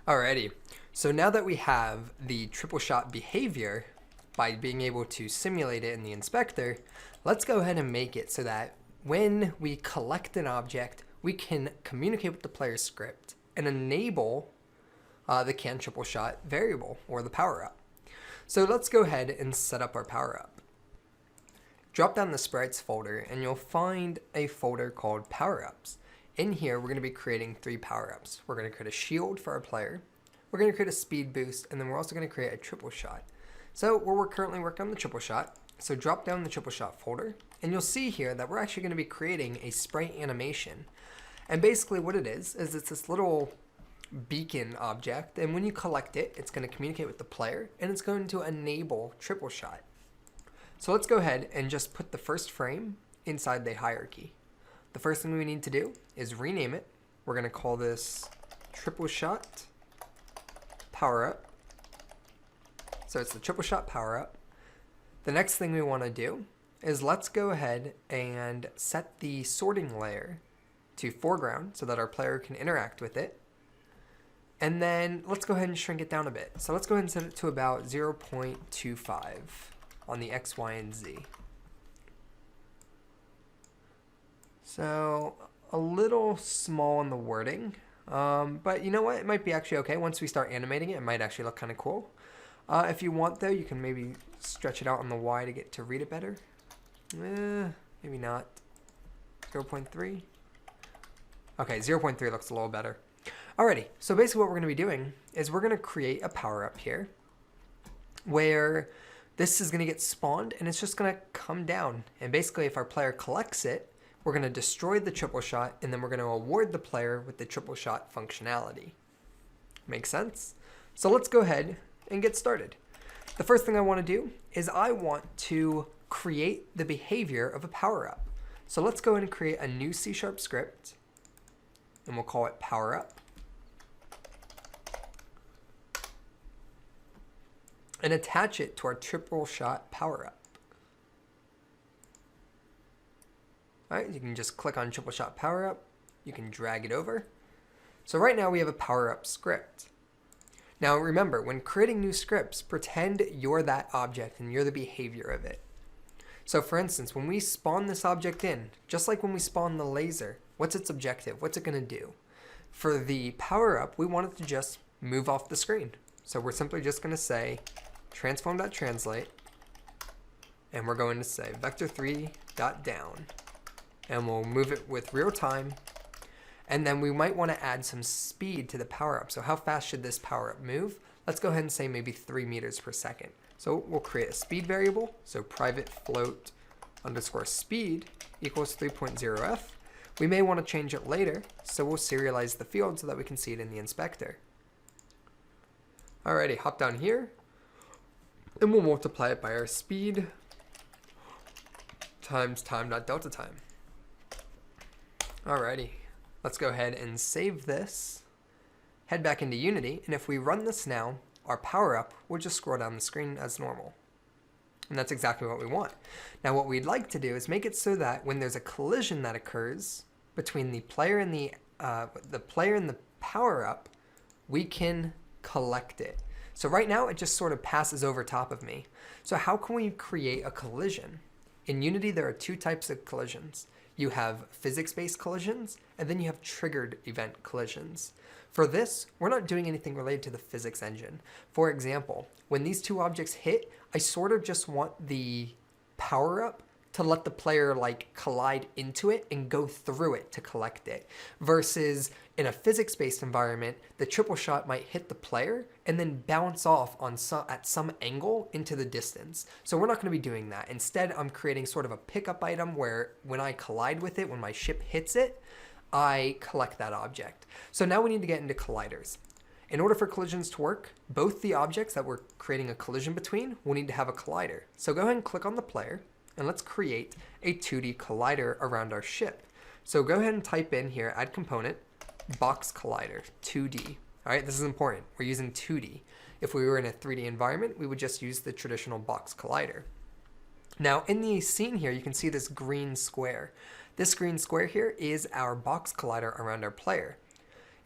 Alrighty, so now that we have the triple shot behavior by being able to simulate it in the inspector, let's go ahead and make it so that when we collect an object, we can communicate with the player script and enable the can triple shot variable or the power up. So let's go ahead and set up our power up. Drop down the sprites folder and you'll find a folder called power ups. In here, we're going to be creating 3 power-ups. We're going to create a shield for our player. We're going to create a speed boost, and then we're also going to create a triple shot. So we're currently working on the triple shot. So drop down the triple shot folder, and you'll see here that we're actually going to be creating a sprite animation. And basically what it is it's this little beacon object, and when you collect it, it's going to communicate with the player, and it's going to enable triple shot. So let's go ahead and just put the first frame inside the hierarchy. The first thing we need to do is rename it. We're going to call this triple shot power up. So it's the triple shot power up. The next thing we want to do is let's go ahead and set the sorting layer to foreground so that our player can interact with it. And then let's go ahead and shrink it down a bit. So let's go ahead and set it to about 0.25 on the X, Y, and Z. So a little small in the wording, but you know what? It might be actually okay. Once we start animating it, it might actually look kind of cool. If you want though, you can maybe stretch it out on the Y to get to read it better. Maybe not. 0.3. Okay, 0.3 looks a little better. Alrighty, so basically what we're going to be doing is we're going to create a power up here where this is going to get spawned and it's just going to come down. And basically if our player collects it, we're going to destroy the triple shot, and then we're going to award the player with the triple shot functionality. Make sense? So let's go ahead and get started. The first thing I want to do is I want to create the behavior of a power-up. So let's go ahead and create a new C# script, and we'll call it power-up. And attach it to our triple shot power-up. Alright, you can just click on triple shot power up. You can drag it over. So right now we have a power up script. Now remember, when creating new scripts, pretend you're that object and you're the behavior of it. So for instance, when we spawn this object in, just like when we spawn the laser, what's its objective? What's it going to do? For the power up, we want it to just move off the screen. So we're simply just going to say transform.translate, and we're going to say vector3.down. And we'll move it with real time. And then we might want to add some speed to the power up. So how fast should this power up move? Let's go ahead and say maybe 3 meters per second. So we'll create a speed variable. So private float underscore speed equals 3.0f. We may want to change it later. So we'll serialize the field so that we can see it in the inspector. Alrighty, hop down here. And we'll multiply it by our speed times time.delta time. Alrighty, let's go ahead and save this, head back into Unity, and if we run this now, our power up will just scroll down the screen as normal. And that's exactly what we want. Now what we'd like to do is make it so that when there's a collision that occurs between the player and the power up, we can collect it. So right now it just sort of passes over top of me. So how can we create a collision? In Unity there are 2 types of collisions. You have physics-based collisions, and then you have triggered event collisions. For this, we're not doing anything related to the physics engine. For example, when these 2 objects hit, I sort of just want the power-up to let the player like collide into it and go through it to collect it. Versus in a physics-based environment, the triple shot might hit the player and then bounce off on at some angle into the distance. So we're not going to be doing that. Instead, I'm creating sort of a pickup item where when I collide with it, when my ship hits it, I collect that object. So now we need to get into colliders. In order for collisions to work, both the objects that we're creating a collision between will need to have a collider. So go ahead and click on the player, and let's create a 2D collider around our ship. So go ahead and type in here, add component, box collider, 2D. All right, this is important. We're using 2D. If we were in a 3D environment, we would just use the traditional box collider. Now in the scene here, you can see this green square. This green square here is our box collider around our player.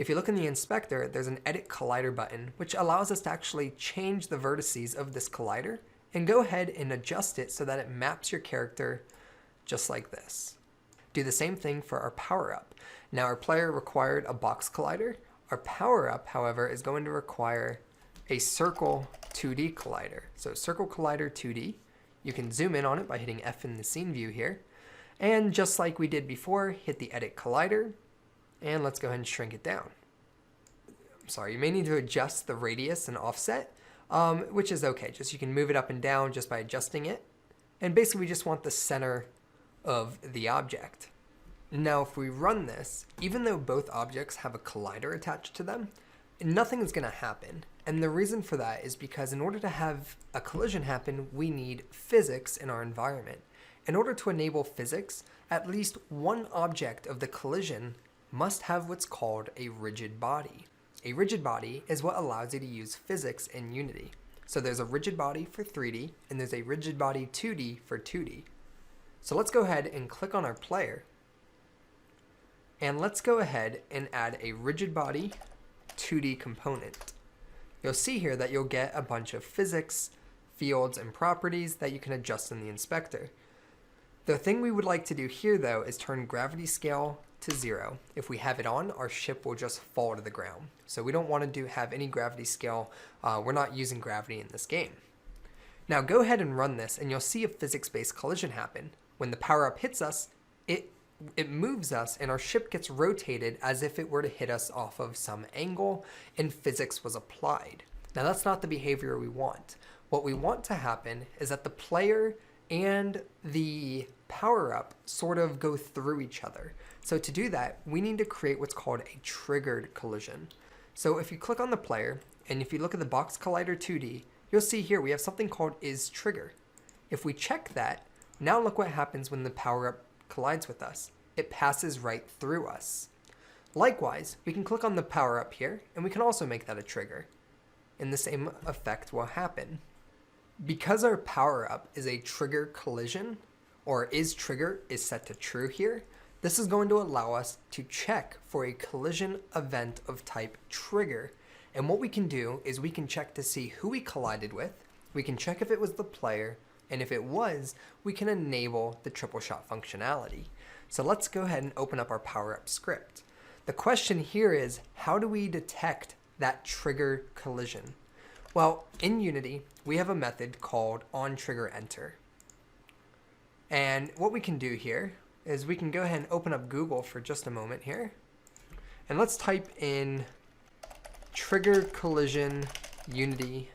If you look in the inspector, there's an edit collider button, which allows us to actually change the vertices of this collider and go ahead and adjust it so that it maps your character just like this. Do the same thing for our power-up. Now our player required a box collider. Our power-up, however, is going to require a circle 2D collider. So circle collider 2D. You can zoom in on it by hitting F in the scene view here. And just like we did before, hit the edit collider, and let's go ahead and shrink it down. I'm sorry, you may need to adjust the radius and offset, which is okay. Just you can move it up and down just by adjusting it. And basically we just want the center of the object. Now if we run this, even though both objects have a collider attached to them, nothing is going to happen. And the reason for that is because in order to have a collision happen, we need physics in our environment. In order to enable physics, at least one object of the collision must have what's called a rigid body. A rigid body is what allows you to use physics in Unity. So there's a rigid body for 3D, and there's a rigid body 2D for 2D. So let's go ahead and click on our player, and let's go ahead and add a rigid body 2D component. You'll see here that you'll get a bunch of physics, fields, and properties that you can adjust in the inspector. The thing we would like to do here though is turn gravity scale to 0. If we have it on, our ship will just fall to the ground. So we don't want to have any gravity scale. We're not using gravity in this game. Now go ahead and run this and you'll see a physics-based collision happen. When the power-up hits us, it moves us and our ship gets rotated as if it were to hit us off of some angle and physics was applied. Now that's not the behavior we want. What we want to happen is that the player and the power-up sort of go through each other. So to do that, we need to create what's called a triggered collision. So if you click on the player and if you look at the box collider 2D, you'll see here we have something called isTrigger. If we check that, now look what happens when the power-up collides with us. It passes right through us. Likewise, we can click on the power-up here, and we can also make that a trigger. And the same effect will happen. Because our power-up is a trigger collision, or isTrigger is set to true here, this is going to allow us to check for a collision event of type trigger. And what we can do is we can check to see who we collided with, we can check if it was the player, and if it was, we can enable the triple shot functionality. So let's go ahead and open up our power-up script. The question here is, how do we detect that trigger collision? Well, in Unity, we have a method called onTriggerEnter. And what we can do here is we can go ahead and open up Google for just a moment here. And let's type in trigger collision Unity.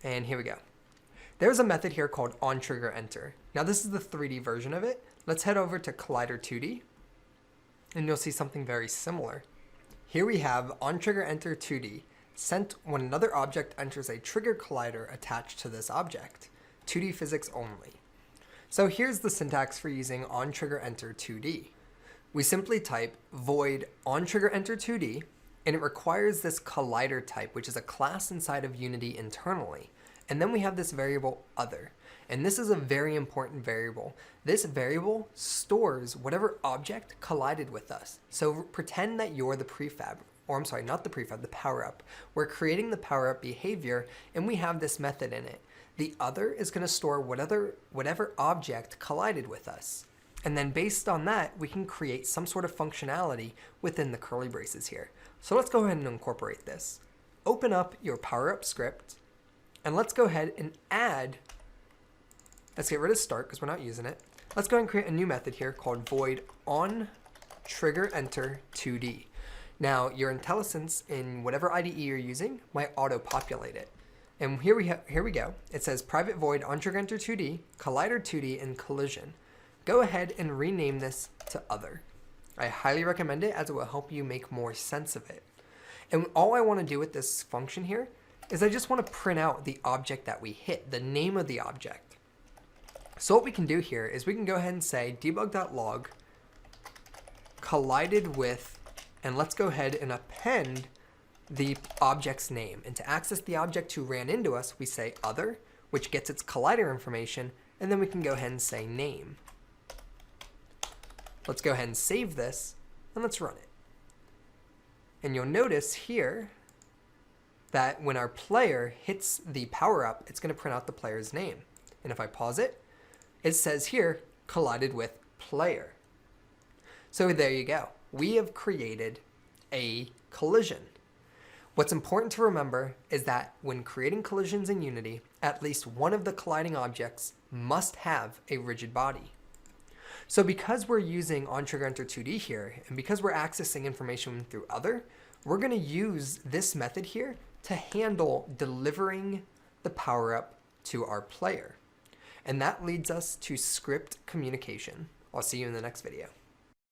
And here we go. There's a method here called onTriggerEnter. Now this is the 3D version of it. Let's head over to Collider 2D and you'll see something very similar. Here we have onTriggerEnter 2D sent when another object enters a trigger collider attached to this object. 2D physics only. So here's the syntax for using onTriggerEnter 2D. We simply type void onTriggerEnter 2D and it requires this collider type, which is a class inside of Unity internally. And then we have this variable other. And this is a very important variable. This variable stores whatever object collided with us. So pretend that you're the prefab, or I'm sorry, not the prefab, the power-up. We're creating the power-up behavior and we have this method in it. The other is going to store whatever object collided with us. And then based on that, we can create some sort of functionality within the curly braces here. So let's go ahead and incorporate this. Open up your power-up script. And let's go ahead and let's get rid of start because we're not using it. Let's go ahead and create a new method here called void onTriggerEnter 2D. Now your IntelliSense in whatever IDE you're using might auto-populate it. And here we go. It says private void onTriggerEnter 2D, collider 2D, and collision. Go ahead and rename this to other. I highly recommend it as it will help you make more sense of it. And all I want to do with this function here is I just want to print out the object that we hit, the name of the object. So what we can do here is we can go ahead and say debug.log collided with, and let's go ahead and append the object's name. And to access the object who ran into us, we say other, which gets its collider information, and then we can go ahead and say name. Let's go ahead and save this, and let's run it. And you'll notice here that when our player hits the power up, it's going to print out the player's name. And if I pause it, it says here, collided with player. So there you go. We have created a collision. What's important to remember is that when creating collisions in Unity, at least one of the colliding objects must have a rigid body. So because we're using onTriggerEnter2D here, and because we're accessing information through other, we're going to use this method here to handle delivering the power-up to our player. And that leads us to script communication. I'll see you in the next video.